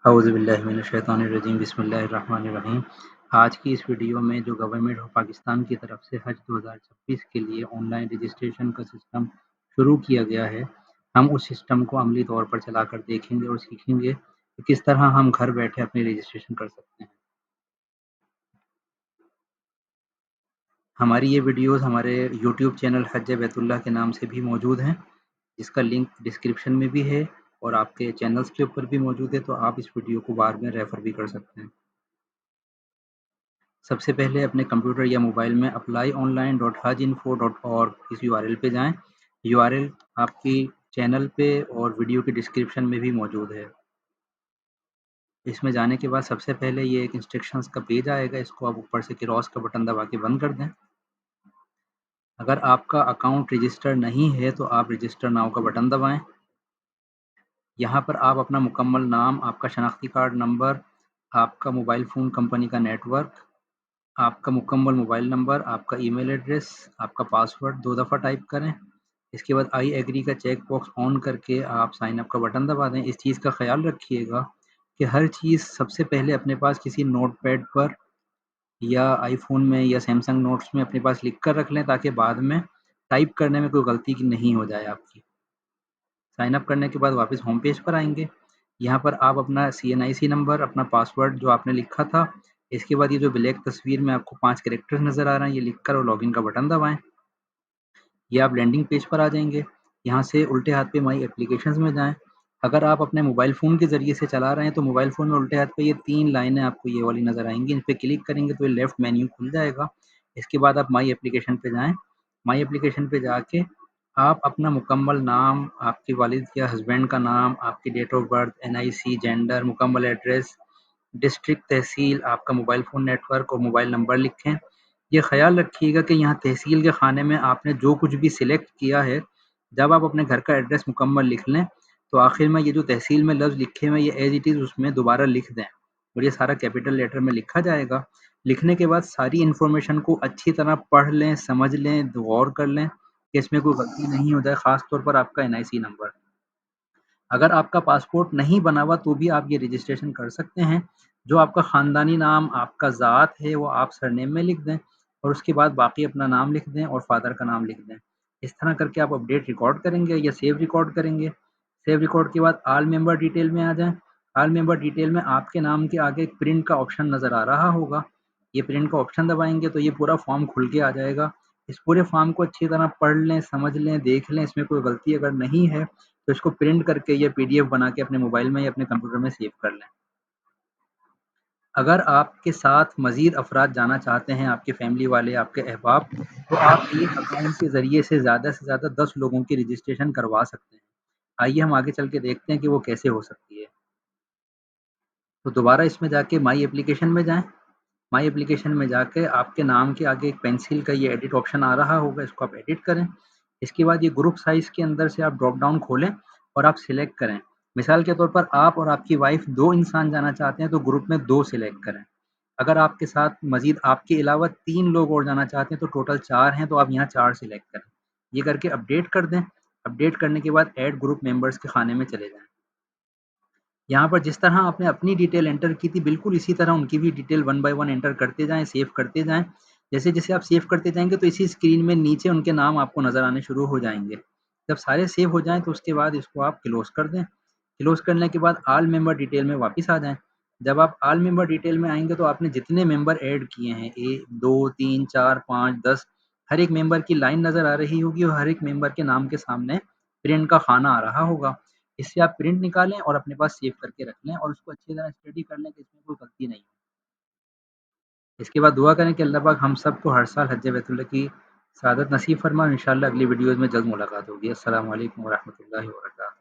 औज़ुबिल्लाहि बिस्मिल्लाहिर्रहमानिर्रहीम। आज की इस वीडियो में जो गवर्नमेंट ऑफ पाकिस्तान की तरफ से हज 2026 के लिए ऑनलाइन रजिस्ट्रेशन का सिस्टम शुरू किया गया है, हम उस सिस्टम को अमली तौर पर चलाकर देखेंगे और सीखेंगे कि किस तरह हम घर बैठे अपनी रजिस्ट्रेशन कर सकते हैं। हमारी ये वीडियोज़ हमारे यूट्यूब चैनल हज बैतुल्लाह के नाम से भी मौजूद हैं, जिसका लिंक डिस्क्रिप्शन में भी है और आपके चैनल्स के ऊपर भी मौजूद है, तो आप इस वीडियो को बाद में रेफ़र भी कर सकते हैं। सबसे पहले अपने कंप्यूटर या मोबाइल में applyonline.hajinfo.org इस यूआरएल पे जाएँ। यूआरएल आपकी चैनल पे और वीडियो के डिस्क्रिप्शन में भी मौजूद है। इसमें जाने के बाद सबसे पहले ये एक इंस्ट्रक्शंस का पेज आएगा, इसको आप ऊपर से क्रॉस का बटन दबा के बंद कर दें। अगर आपका अकाउंट रजिस्टर नहीं है तो आप रजिस्टर नाउ का बटन दबाएँ। यहाँ पर आप अपना मुकम्मल नाम, आपका शनाख्ती कार्ड नंबर, आपका मोबाइल फ़ोन कंपनी का नेटवर्क, आपका मुकम्मल मोबाइल नंबर, आपका ईमेल एड्रेस, आपका पासवर्ड 2 दफ़ा टाइप करें। इसके बाद आई एग्री का चेक बॉक्स ऑन करके आप साइन अप का बटन दबा दें। इस चीज़ का ख़्याल रखिएगा कि हर चीज़ सबसे पहले अपने पास किसी नोटपैड पर या आईफ़ोन में या सैमसंग नोट्स में अपने पास लिख कर रख लें, ताकि बाद में टाइप करने में कोई गलती की नहीं हो जाए आपकी। साइन अप करने के बाद वापस होम पेज पर आएँगे। यहाँ पर आप अपना सीएनआईसी नंबर, अपना पासवर्ड जो आपने लिखा था, इसके बाद ये जो ब्लैक तस्वीर में आपको 5 कैरेक्टर्स नज़र आ रहे हैं, ये लिखकर और लॉगिन का बटन दबाएँ। ये आप लैंडिंग पेज पर आ जाएँगे। यहाँ से उल्टे हाथ पे माई एप्लीकेशंस में जाएँ। अगर आप अपने मोबाइल फ़ोन के ज़रिए से चला रहे हैं, तो मोबाइल फ़ोन में उल्टे हाथ पे ये 3 लाइनें आपको ये वाली नज़र आएँगी। इन पे क्लिक करेंगे तो ये लेफ्ट मेन्यू खुल जाएगा। इसके बाद आप माई एप्लीकेशन पे जाएँ। माई एप्लीकेशन पे जाके आप अपना मुकम्मल नाम, आपके वालिद या हस्बैंड का नाम, आपकी date of birth, NIC, gender, मुकम्मल एड्रेस, डिस्ट्रिक्ट, तहसील, आपका मोबाइल फ़ोन नेटवर्क और मोबाइल नंबर लिखें। ये ख़्याल रखिएगा कि यहाँ तहसील के खाने में आपने जो कुछ भी सिलेक्ट किया है, जब आप अपने घर का एड्रेस मुकम्मल लिख लें, तो आखिर में ये जो तहसील में लफ्ज़ लिखे हुए हैं, ये एज़ इट इज़ उसमें दोबारा लिख दें और ये सारा कैपिटल लेटर में लिखा जाएगा। लिखने के बाद सारी इन्फॉर्मेशन को अच्छी तरह पढ़ लें, समझ लें, गौर कर लें कि इसमें कोई गलती नहीं हो जाए, ख़ास तौर पर आपका एनआईसी नंबर। अगर आपका पासपोर्ट नहीं बना हुआ तो भी आप ये रजिस्ट्रेशन कर सकते हैं। जो आपका ख़ानदानी नाम, आपका ज़ात है, वो आप सरनेम में लिख दें और उसके बाद बाकी अपना नाम लिख दें और फ़ादर का नाम लिख दें। इस तरह करके आप अपडेट रिकॉर्ड करेंगे या सेव रिकॉर्ड करेंगे। सेव रिकॉर्ड के बाद ऑल मेंबर डिटेल में आ जाएँ। ऑल मेंबर डिटेल में आपके नाम के आगे एक प्रिंट का ऑप्शन नज़र आ रहा होगा। ये प्रिंट का ऑप्शन दबाएँगे तो ये पूरा फॉर्म खुल के आ जाएगा। इस पूरे फॉर्म को अच्छी तरह पढ़ लें, समझ लें, देख लें, इसमें कोई गलती अगर नहीं है तो इसको प्रिंट करके या पीडीएफ बना के अपने मोबाइल में या अपने कंप्यूटर में सेव कर लें। अगर आपके साथ मज़ीद अफ़राद जाना चाहते हैं, आपके फैमिली वाले, आपके अहबाब, तो आप एक अकाउंट के ज़रिए से ज़्यादा 10 लोगों की रजिस्ट्रेशन करवा सकते हैं। आइए हम आगे चल के देखते हैं कि वो कैसे हो सकती है। तो दोबारा इसमें जाके माई एप्लीकेशन में जाएँ। माई एप्लीकेशन में जाके आपके नाम के आगे एक पेंसिल का ये एडिट ऑप्शन आ रहा होगा, इसको आप एडिट करें। इसके बाद ये ग्रुप साइज़ के अंदर से आप ड्रॉप डाउन खोलें और आप सिलेक्ट करें। मिसाल के तौर पर आप और आपकी वाइफ़ 2 इंसान जाना चाहते हैं तो ग्रुप में 2 सिलेक्ट करें। अगर आपके साथ मज़ीद आपके अलावा 3 लोग और जाना चाहते हैं तो टोटल 4 हैं, तो आप यहाँ 4 सिलेक्ट करें। ये करके अपडेट कर दें। अपडेट करने के बाद ऐड ग्रुप मेंबर्स के खाने में चले जाएँ। यहाँ पर जिस तरह आपने अपनी डिटेल एंटर की थी, बिल्कुल इसी तरह उनकी भी detail one by one enter करते जाएँ, सेव करते जाएँ। जैसे-जैसे आप सेव करते जाएँगे तो इसी स्क्रीन में नीचे उनके नाम आपको नज़र आने शुरू हो जाएँगे। जब सारे सेव हो जाएँ तो उसके बाद इसको आप क्लोज़ कर दें। क्लोज़ करने के बाद ऑल मेंबर डिटेल में वापस आ जाएँ। जब आप ऑल मेंबर डिटेल में आएँगे तो आपने जितने मेंबर ऐड किए हैं 1, 2, 3, 4, 5, 10 हर एक मेंबर की लाइन नज़र आ रही होगी और हर एक मेंबर के नाम के सामने प्रिंट का खाना आ रहा होगा। इससे आप प्रिंट निकालें और अपने पास सेव करके रख लें और उसको अच्छी तरह स्टडी कर लें कि इसमें कोई गलती नहीं हो। इसके बाद दुआ करें कि अल्लाह पाक हम सबको हर साल हज्ज बैतुल्लाह की सआदत नसीब फरमाए। इंशाअल्लाह अगली वीडियोज़ में जल्द मुलाकात होगी। अस्सलामु अलैकुम व रहमतुल्लाहि व बरकातहू।